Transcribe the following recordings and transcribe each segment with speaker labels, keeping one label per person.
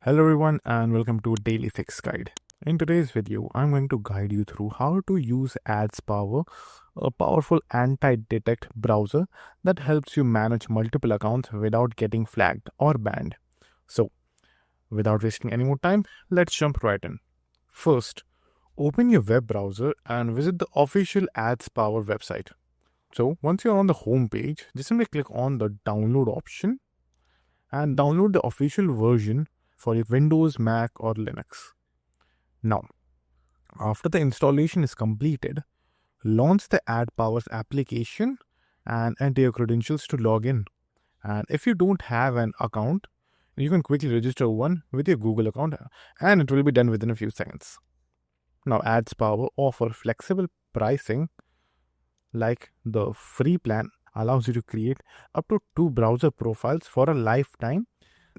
Speaker 1: Hello everyone and welcome to Daily Fix Guide. In today's video, I'm going to guide you through how to use AdsPower, a powerful anti-detect browser that helps you manage multiple accounts without getting flagged or banned. So, without wasting any more time, let's jump right in. First, open your web browser and visit the official AdsPower website. So, once you're on the home page, just simply click on the download option and download the official version for your Windows, Mac, or Linux. Now, after the installation is completed, launch the AdPower's application and enter your credentials to log in. And if you don't have an account, you can quickly register one with your Google account and it will be done within a few seconds. Now, AdsPower offers flexible pricing, like the free plan allows you to create up to 2 browser profiles for a lifetime.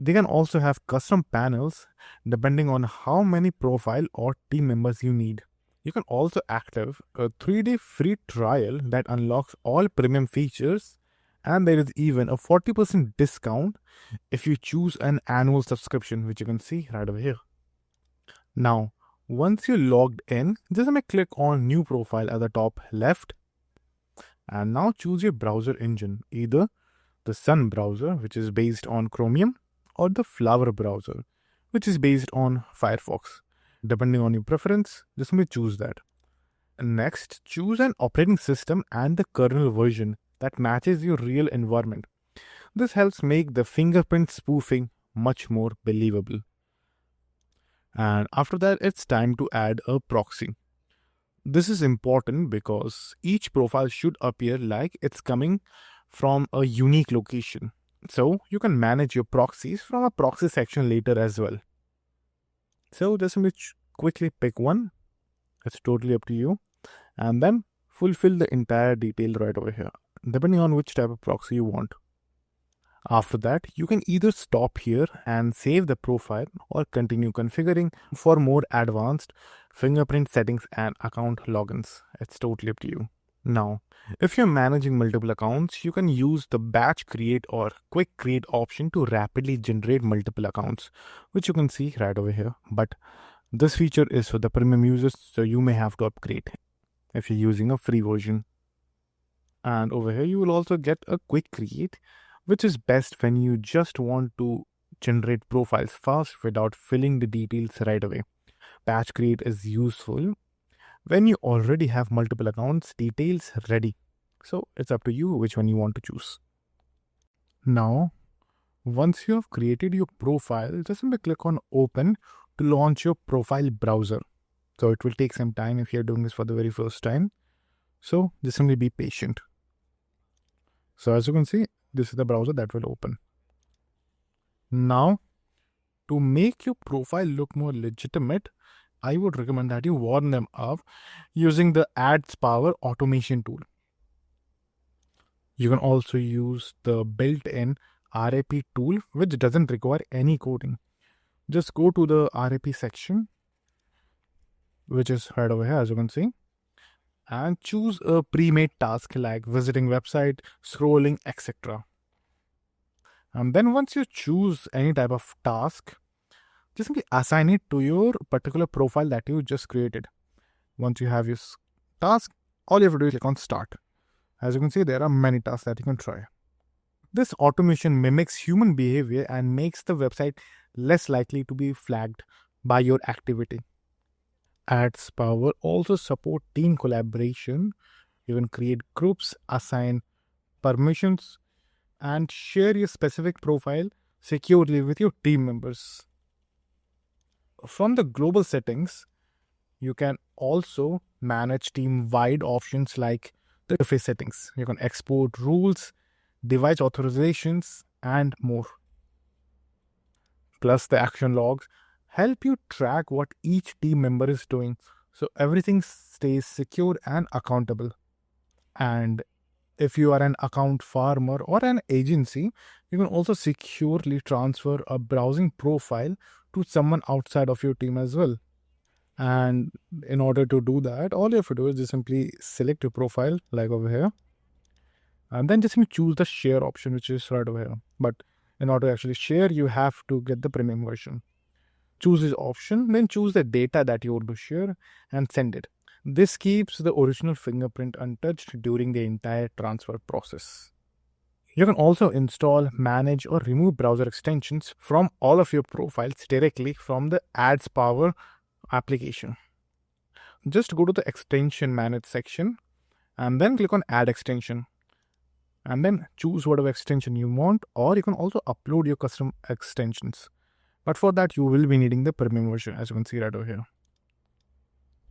Speaker 1: They can also have custom panels depending on how many profile or team members you need. You can also active a 3-day free trial that unlocks all premium features, and there is even a 40% discount if you choose an annual subscription, which you can see right over here. Now, once you're logged in, just click on new profile at the top left, and now choose your browser engine, either the Sun browser, which is based on Chromium, or the Flower browser, which is based on Firefox. Depending on your preference, just choose that. Next, choose an operating system and the kernel version that matches your real environment. This helps make the fingerprint spoofing much more believable. And after that, it's time to add a proxy. This is important because each profile should appear like it's coming from a unique location. So you can manage your proxies from a proxy section later as well. So just quickly pick one. It's totally up to you. And then fulfill the entire detail right over here, depending on which type of proxy you want. After that, you can either stop here and save the profile or continue configuring for more advanced fingerprint settings and account logins. It's totally up to you. Now, if you're managing multiple accounts, you can use the batch create or quick create option to rapidly generate multiple accounts, which you can see right over here. But this feature is for the premium users, so you may have to upgrade if you're using a free version. And over here, you will also get a quick create, which is best when you just want to generate profiles fast without filling the details right away. Batch create is useful when you already have multiple accounts details ready. So it's up to you which one you want to choose. Now, once you have created your profile, just simply click on open to launch your profile browser. So it will take some time if you're doing this for the very first time. So just simply be patient. So as you can see, this is the browser that will open. Now, to make your profile look more legitimate, I would recommend that you warm them up using the AdsPower automation tool. You can also use the built-in RAP tool, which doesn't require any coding. Just go to the RAP section, which is right over here, as you can see, and choose a pre-made task like visiting website, scrolling, etc. And then once you choose any type of task, just simply assign it to your particular profile that you just created. Once you have your task, all you have to do is click on start. As you can see, there are many tasks that you can try. This automation mimics human behavior and makes the website less likely to be flagged by your activity. AdsPower also support team collaboration. You can create groups, assign permissions, and share your specific profile securely with your team members. From the global settings, you can also manage team-wide options like the interface settings. You can export rules, device authorizations, and more. Plus, the action logs help you track what each team member is doing, so everything stays secure and accountable. And if you are an account farmer or an agency, you can also securely transfer a browsing profile to someone outside of your team as well. And in order to do that, all you have to do is just simply select your profile, like over here, and then just choose the share option, which is right over here. But in order to actually share, you have to get the premium version. Choose this option, then choose the data that you want to share and send it. This keeps the original fingerprint untouched during the entire transfer process. You can also install, manage, or remove browser extensions from all of your profiles directly from the AdsPower application. Just go to the extension manage section and then click on add extension, and then choose whatever extension you want, or you can also upload your custom extensions. But for that, you will be needing the premium version, as you can see right over here.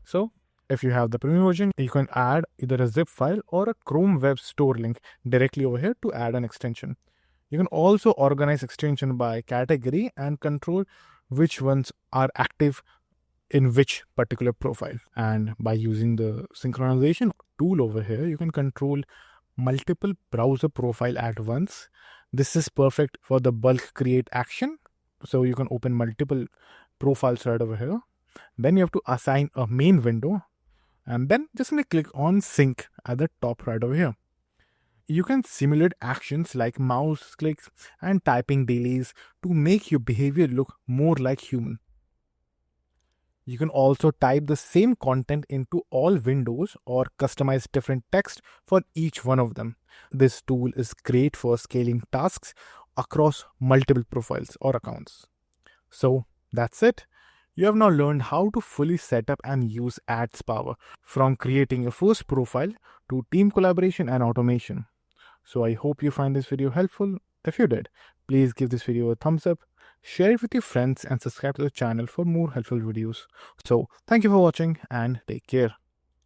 Speaker 1: So if you have the premium version, you can add either a zip file or a Chrome Web Store link directly over here to add an extension. You can also organize extension by category and control which ones are active in which particular profile. And by using the synchronization tool over here, you can control multiple browser profile at once. This is perfect for the bulk create action. So you can open multiple profiles right over here. Then you have to assign a main window, and then just click on sync at the top right over here. You can simulate actions like mouse clicks and typing delays to make your behavior look more like human. You can also type the same content into all windows or customize different text for each one of them. This tool is great for scaling tasks across multiple profiles or accounts. So that's it. You have now learned how to fully set up and use AdsPower, from creating your first profile to team collaboration and automation. So I hope you find this video helpful. If you did, please give this video a thumbs up, share it with your friends, and subscribe to the channel for more helpful videos. So thank you for watching and take care.